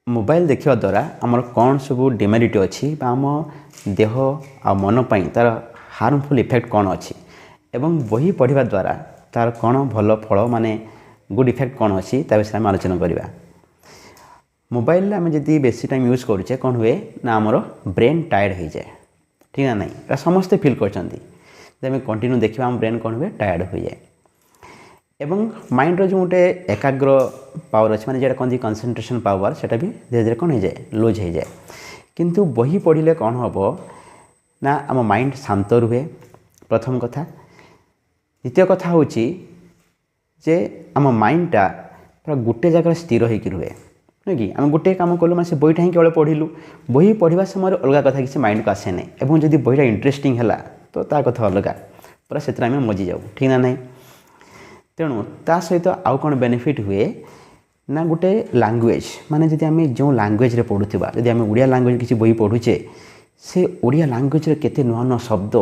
Mobile देखा द्वारा आमर कौन सब डिमेरिट अच्छी आम देह आ मन पाई तार हार्मफुल इफेक्ट कौन अच्छी एवं बही पढ़ा द्वारा तार कौन भल फल माने गुड इफेक्ट कौन अच्छी ता विषय में आलोचना करवा। मोबाइल आम जी बेसी टाइम यूज करुचे कौन हुए ना आमर ब्रेन टायर्ड हो जाए, ठीक है ना, समस्ते फिल कर कंटिन्यू देखा आम ब्रेन कौन हुए टायर्ड हो जाए एवं माइंड जो गोटे एकाग्र पावर अच्छे मैंने जो कहते कंसंट्रेशन पावर सेटा भी धीरे धीरे कौन हो जाए लूज हो जाए। किंतु बही पढ़ले कौन हम ना आम माइंड शांत रुहे प्रथम कथा। द्वितीय कथा हूँ जे आम माइंडटा पूरा गोटे जगह स्थिर होकर रुहे नुह कि आम गोटे कम कलु मैं से बहीटा ही केवल पढ़लु बही पढ़ा समय अलग कथा किसी माइंड को आसे नहीं और जब बहीटा इंटरेस्टिंग है तो ता कथा अलग पूरा से आम मजी जाऊ, ठीक ना नहीं। तेणु ता सहित आउ कौन बेनिफिट हुए ना गोटे लैंग्वेज माने जदि आम जो लैंग्वेज रे पढ़ुवा जदि आम ओडिया लैंग्वेज किसी बही पढ़ुचे से ओडिया लैंग्वेज रे केते नुआ नुआ शब्द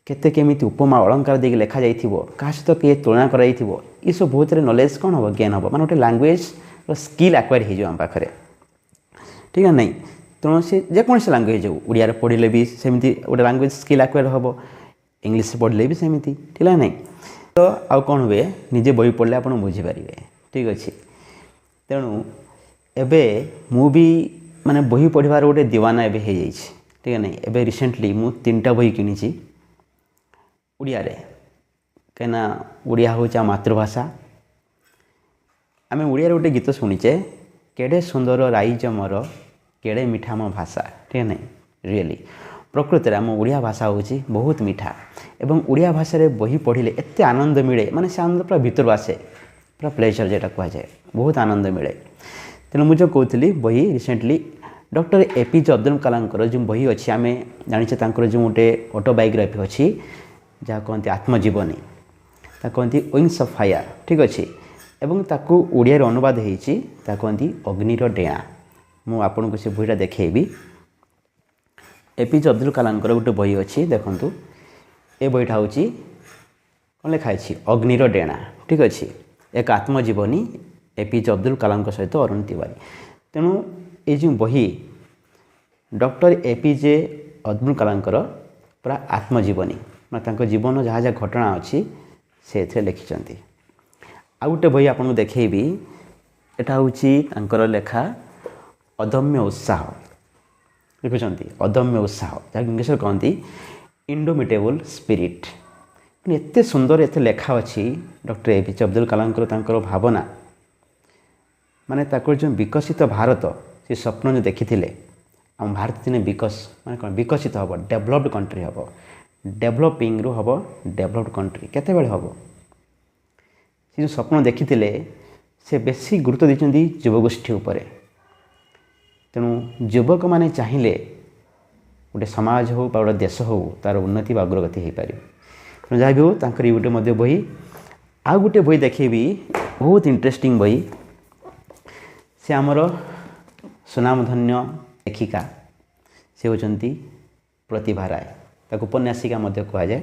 केते केमिति उपमा अलंकार देके लिखा जाइथिबो का सहित किए तुलना करा जाइथिबो ये सब बहुत नॉलेज कौन हम ज्ञान हम माने गोटे लैंग्वेज स्किल एक्वायर हो आम पाखे, ठीक है नहीं। तेणु से जेकोसी लैंग्वेज हो ओडिया पढ़ले भी सेमती गोटे लैंग्वेज स्किल एक्वायर हम इंग्लिश पढ़ले भी सेमती, ठीक है नहीं। तो आउ कौन हुए निजे बही पढ़ले आप बुझीपारे, ठीक अच्छे। तेणु एबे मु भी माने बही पढ़वार गोटे दीवाना एबे हो जाइए, ठीक है नहीं। एबे रिसेंटली मु 3टा बही किनी ओडिया रे कहीं ओडिया हूँ मातृभाषा। आम ओडिया गोटे गीत शुणीचे केड़े सुंदर राइज मोर केड़े मीठा मो भाषा, ठीक है नहीं। रियली प्रकृति में आम ओडिया भाषा हूँ बहुत मीठा एवं ओडिया भाषा रे बही पढ़ले एत आनंद मिले माने से आनंद पूरा भीतर आसे पूरा प्लेजर जेटा कहुए बहुत आनंद मिले। तेणु मुझे कहती बही recently doctor APJ Abdul Kalam जो बही अच्छी आम जाचे जो गोटे ऑटोबायोग्राफी अच्छी जहाँ कहते आत्मजीवनी कहती विंग्स ऑफ फायर, ठीक अच्छे। एवं ताकू ओडिया रे अनुवाद होती कहती अग्निर डेणा। मु आपन को से बहीटा देखी एपीजे अब्दुल कलाम गोटे बही अच्छी देखूँ ए बहीटा हूँ कौन लिखाई अग्निर डेणा, ठीक अच्छे। एक आत्मजीवनी एपीजे अब्दुल कलाम सहित अरुण तिवारी। तेणु ये जो बही डॉक्टर एपीजे अब्दुल कलाम पूरा आत्मजीवनी मैं जीवन जहाँ जहाँ घटना अच्छी से लिखिं। आ गोटे बही आपको देखी एटा हूँ लेखा अदम्य उत्साह, लिखुं अदम्य उत्साह जहाँ इंग्लिश कहती इंडोमिटेबल स्पिरिट। एत सुंदर एत लेखा अच्छी डॉक्टर एपीजे अब्दुल कलाम भावना माने जो विकसित भारत से स्वप्न जो देखी आम भारत दिन माने कौन विकसित हम डेभलप्ड कंट्री हम डेभलपिंग रु हम डेभलप्ड कंट्री केते बेले हम से जो स्वप्न देखी से बेसी गुरुत्व देते युवगोष्ठी उपर। तेणु युवक माने चाहिए गोटे समाज हो गोटे देश हो तार उन्नति व अग्रगति हो पार। तेणु जहाँ भी हो तांकर गोटे बही आ गोटे बही देखी बहुत इंटरेस्टिंग बही से आमर सुनामधन्य लेखिका से होचंती प्रतिभा राय ताको उपन्यासिका मध्य कहा जाए।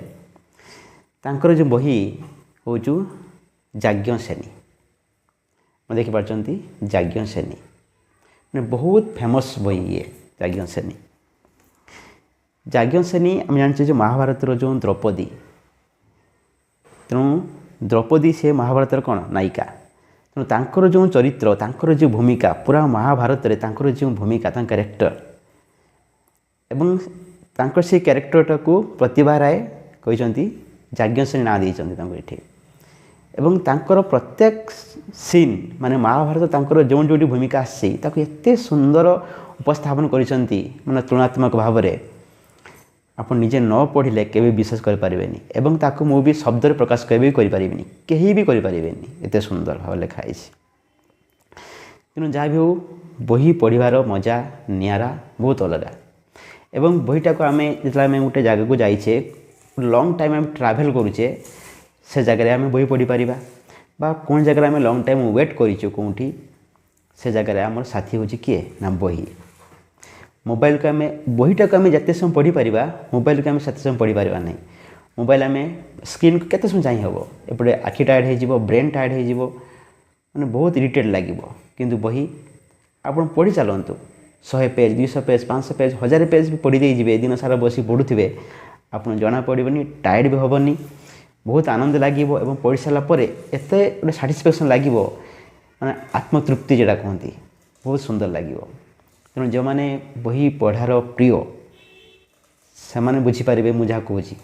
तांकर जो बही हूँ याज्ञसेनी मैं देखिपार्चंती याज्ञसेनी मैंने बहुत फेमस बही ये याज्ञसेनी। याज्ञसेनी आम जाने जो महाभारत जो द्रौपदी, तेणु द्रौपदी से महाभारत कौन नायिका। तेणु तांकर जो चरित्र तांकर जो भूमिका पूरा महाभारत रे तांकर जो भूमिका कैरेक्टर एवं तांकर से कैरेक्टरटा को प्रतिभा राय कहते याज्ञसेनी ना देते एवं तांकर प्रत्येक सीन माने महाभारत तांकर जो जो भूमिका आसी एते सुंदर उपस्थापन करिसेंती माने तुलनात्मक भाव में आप निजे न पढ़ले केवे विश्वास कर पारिबेनी एवं ताको मु भी शब्द रे प्रकाश केवे भी करि पारिबेनी केही भी करि पारिबेनी एते सुंदर भाव लिखाई। तेणु जहाँ भी हो बही पढ़वार मजा नियारा बहुत अलग एवं बहीटा को आम जो गोटे जगह को जाइए लॉन्ग टाइम आम ट्रैवल करुचे से जगह आम बही पढ़ी पारिबा बा कौन जगह आम लॉन्ग टाइम वेट करूँ कौटी से जगह आम साथी हूँ किए ना बही। मोबाइल को आम बहीटा को आम जिते समय पढ़ी पारिबा मोबाइल को आम से समय पढ़ी पारिबा नहीं। मोबाइल आम स्क्रीन को केते समय चाहिए हम एपटे आखि टायर्ड हो ब्रेन टायर्ड हो मैंने बहुत इरिटेट लगे किंतु बही ଆପଣ ପଢ଼ି ଚାଲନ୍ତୁ 100 ପେଜ୍ 200 ପେଜ୍ 500 ପେଜ୍ 1000 ପେଜ୍ ବି ପଢ଼ି ଦେଇଯିବେ ଦିନ ସାରା ବସି ପଢ଼ୁଥିବେ ଆପଣ ଜଣା ପଡ଼ିବନି ଟାୟାର୍ଡ଼ ବି ହେବନି ବହୁତ ଆନନ୍ଦ ଲାଗିବ ଏବଂ ପଢ଼ି ସାରିଲା ପରେ ଏତେ ଗୋଟେ ସାଟିସ୍ଫ୍ୟାକ୍ସନ୍ ଲାଗିବ ମାନେ ଆତ୍ମତୃପ୍ତି ଯେଉଁଟା କୁହନ୍ତି ବହୁତ ସୁନ୍ଦର ଲାଗିବ ତେଣୁ ଯେଉଁମାନେ ବହି ପଢ଼ାର ପ୍ରିୟ ସେମାନେ ବୁଝିପାରିବେ ମୁଁ ଯାହା କହୁଛି।